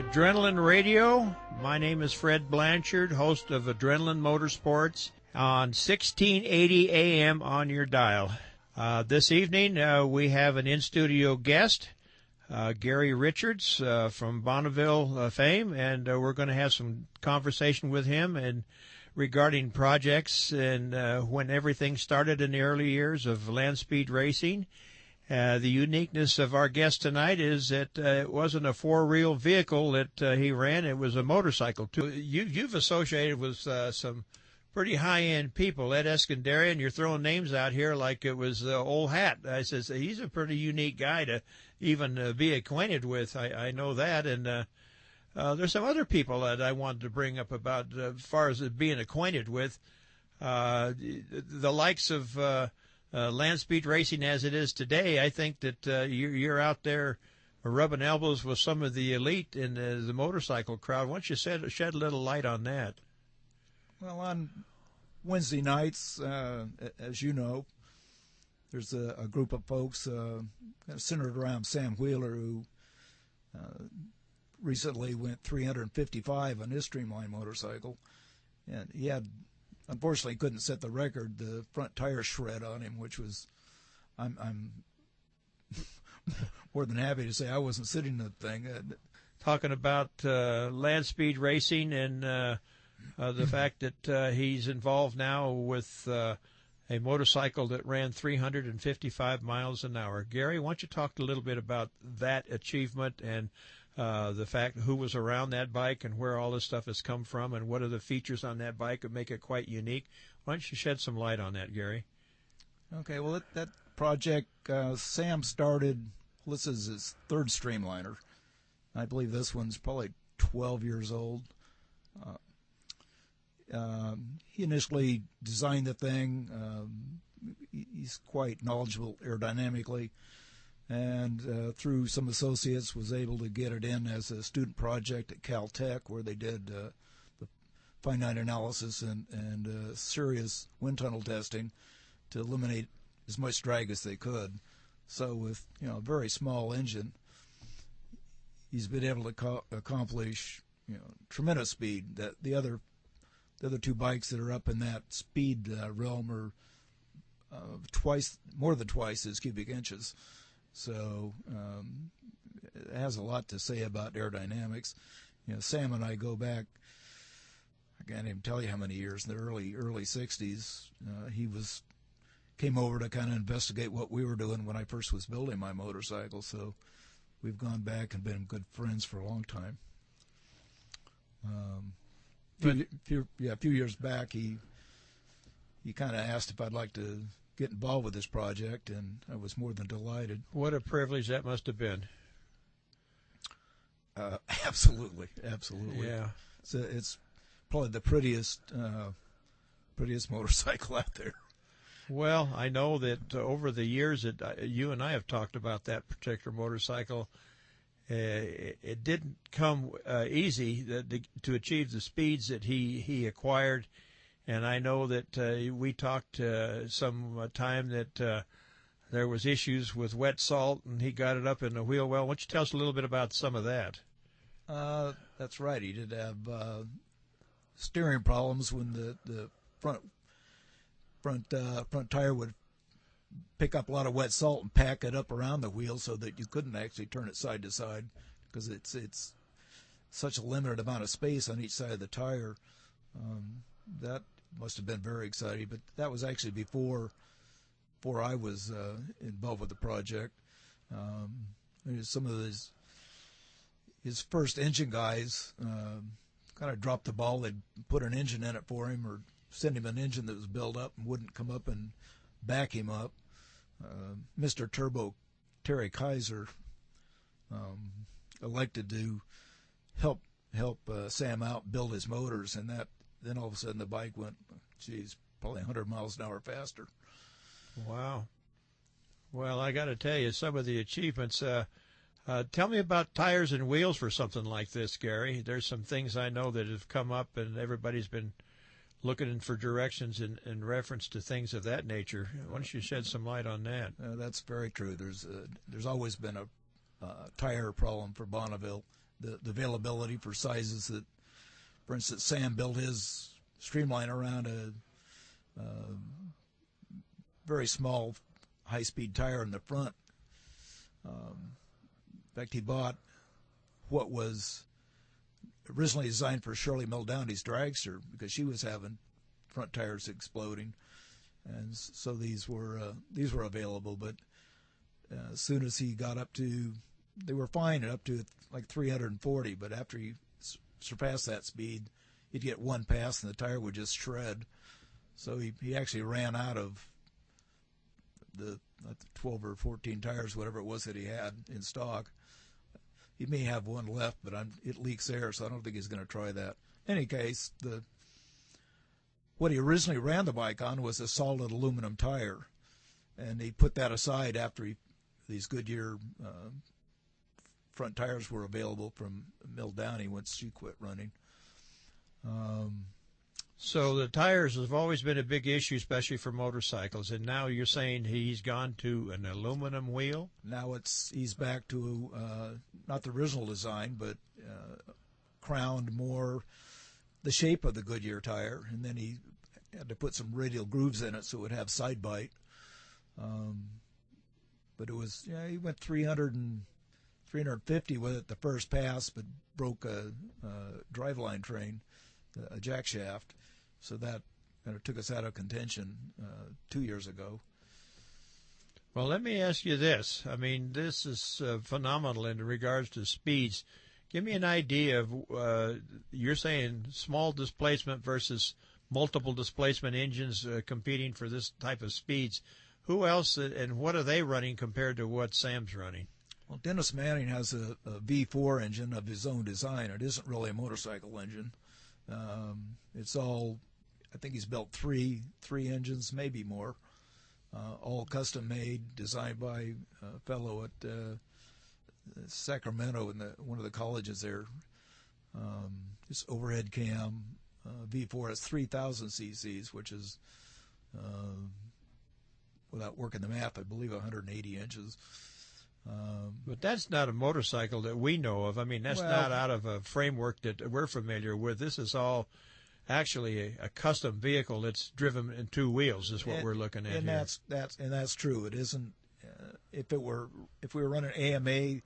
Adrenaline Radio. My name is Fred Blanchard, host of Adrenaline Motorsports on 1680 AM on your dial. This evening we have an in-studio guest, Gary Richards from Bonneville fame, and we're going to have some conversation with him and regarding projects and when everything started in the early years of land speed racing. The uniqueness of our guest tonight is that it wasn't a four-wheel vehicle that he ran. It was a motorcycle, too. You've associated with some pretty high-end people. Ed Eskandarian, you're throwing names out here like it was old hat. I says, he's a pretty unique guy to even be acquainted with. I know that. And there's some other people that I wanted to bring up about as far as being acquainted with. The likes of... land speed racing as it is today, I think that you're out there rubbing elbows with some of the elite in the motorcycle crowd. Why don't you shed a little light on that? Well, on Wednesday nights, as you know, there's a group of folks centered around Sam Wheeler, who recently went 355 on his Streamline motorcycle, and he had... Unfortunately, couldn't set the record. The front tire shred on him, which was, I'm more than happy to say I wasn't sitting in the thing. Talking about land speed racing and the fact that he's involved now with a motorcycle that ran 355 miles an hour. Gary, why don't you talk a little bit about that achievement and the fact who was around that bike and where all this stuff has come from and what are the features on that bike that make it quite unique. Why don't you shed some light on that, Gary? Okay, well, that project, Sam started, this is his third Streamliner. I believe this one's probably 12 years old. He initially designed the thing. He's quite knowledgeable aerodynamically. And through some associates was able to get it in as a student project at Caltech, where they did the finite analysis and serious wind tunnel testing to eliminate as much drag as they could. So with a very small engine, he's been able to accomplish tremendous speed. That the other two bikes that are up in that speed realm are more than twice his cubic inches. So it has a lot to say about aerodynamics. Sam and I go back, I can't even tell you how many years, in the early 60s. He came over to kind of investigate what we were doing when I first was building my motorcycle. So we've gone back and been good friends for a long time. A few years back, he kind of asked if I'd like to get involved with this project, and I was more than delighted. What a privilege that must have been. Absolutely. Yeah. So it's probably the prettiest motorcycle out there. Well, I know that over the years that you and I have talked about that particular motorcycle, it didn't come easy to achieve the speeds that he acquired. And I know that we talked some time that there was issues with wet salt, and he got it up in the wheel well. Why don't you tell us a little bit about some of that? That's right. He did have steering problems when the front tire would pick up a lot of wet salt and pack it up around the wheel so that you couldn't actually turn it side to side because it's such a limited amount of space on each side of the tire. That must have been very exciting, but that was actually before I was involved with the project. Some of his first engine guys kind of dropped the ball. They'd put an engine in it for him or send him an engine that was built up and wouldn't come up and back him up. Mr. Turbo Terry Kaiser elected to help Sam out build his motors, and then all of a sudden the bike went, probably 100 miles an hour faster. Wow. Well, I got to tell you, some of the achievements. Tell me about tires and wheels for something like this, Gary. There's some things I know that have come up, and everybody's been looking for directions in reference to things of that nature. Why don't you shed some light on that? That's very true. There's always been a tire problem for Bonneville the availability for sizes that, for instance, Sam built his Streamline around a very small high-speed tire in the front. In fact, he bought what was originally designed for Shirley Muldowney's dragster because she was having front tires exploding, and so these were available. But as soon as he got up to, they were fine at up to like 340, but after he surpassed that speed, he'd get one pass and the tire would just shred. So he actually ran out of the 12 or 14 tires, whatever it was that he had in stock. He may have one left, but it leaks air, so I don't think he's going to try that. In any case, what he originally ran the bike on was a solid aluminum tire, and he put that aside after these Goodyear front tires were available from Muldowney once she quit running. So the tires have always been a big issue, especially for motorcycles, and now you're saying he's gone to an aluminum wheel? Now he's back to not the original design, but crowned more the shape of the Goodyear tire, and then he had to put some radial grooves in it so it would have side bite. But it was, he went 350 with it the first pass, but broke a driveline train, a jack shaft. So that kind of took us out of contention 2 years ago. Well, let me ask you this. I mean, this is phenomenal in regards to speeds. Give me an idea of, you're saying small displacement versus multiple displacement engines competing for this type of speeds. Who else and what are they running compared to what Sam's running? Well, Dennis Manning has a V4 engine of his own design. It isn't really a motorcycle engine. It's all, I think he's built three engines, maybe more, all custom made, designed by a fellow at Sacramento in one of the colleges there. It's overhead cam. V4 has 3,000 cc's, which is, without working the math, I believe 180 inches. But that's not a motorcycle that we know of. I mean, that's not out of a framework that we're familiar with. This is all actually a custom vehicle that's driven in two wheels is what we're looking at and here. That's true. It isn't. If we were running AMA,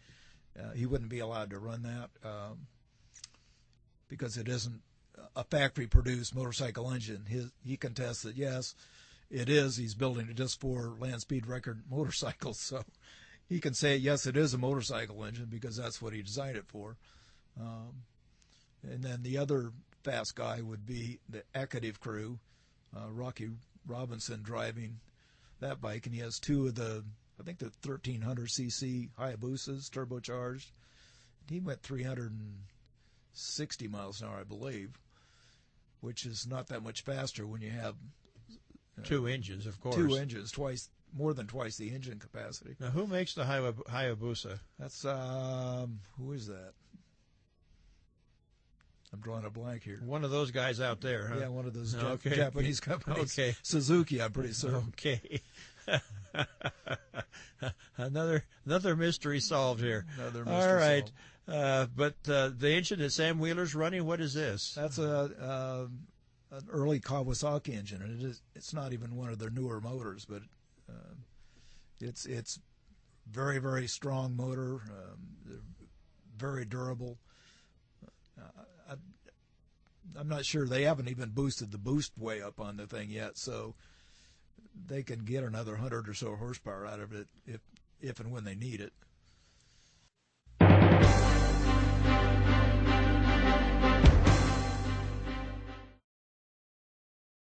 he wouldn't be allowed to run that because it isn't a factory-produced motorcycle engine. He contests that yes, it is. He's building it just for land speed record motorcycles, so he can say, yes, it is a motorcycle engine because that's what he designed it for. And then the other fast guy would be the Active crew, Rocky Robinson driving that bike. And he has two of the 1,300cc Hayabusas, turbocharged. He went 360 miles an hour, I believe, which is not that much faster when you have two engines, of course. Two engines, more than twice the engine capacity. Now, who makes the Hayabusa? That's who is that? I'm drawing a blank here. One of those guys out there, huh? Yeah, one of those Okay. Japanese companies. Okay. Suzuki, I'm pretty certain. Okay. Another mystery solved here. Another mystery All right. solved. But the engine that Sam Wheeler's running, what is this? That's an early Kawasaki engine, and it's not even one of their newer motors, but it's very, very strong motor, very durable. I'm not sure, they haven't even boosted the boost way up on the thing yet, so they can get another 100 or so horsepower out of it if and when they need it.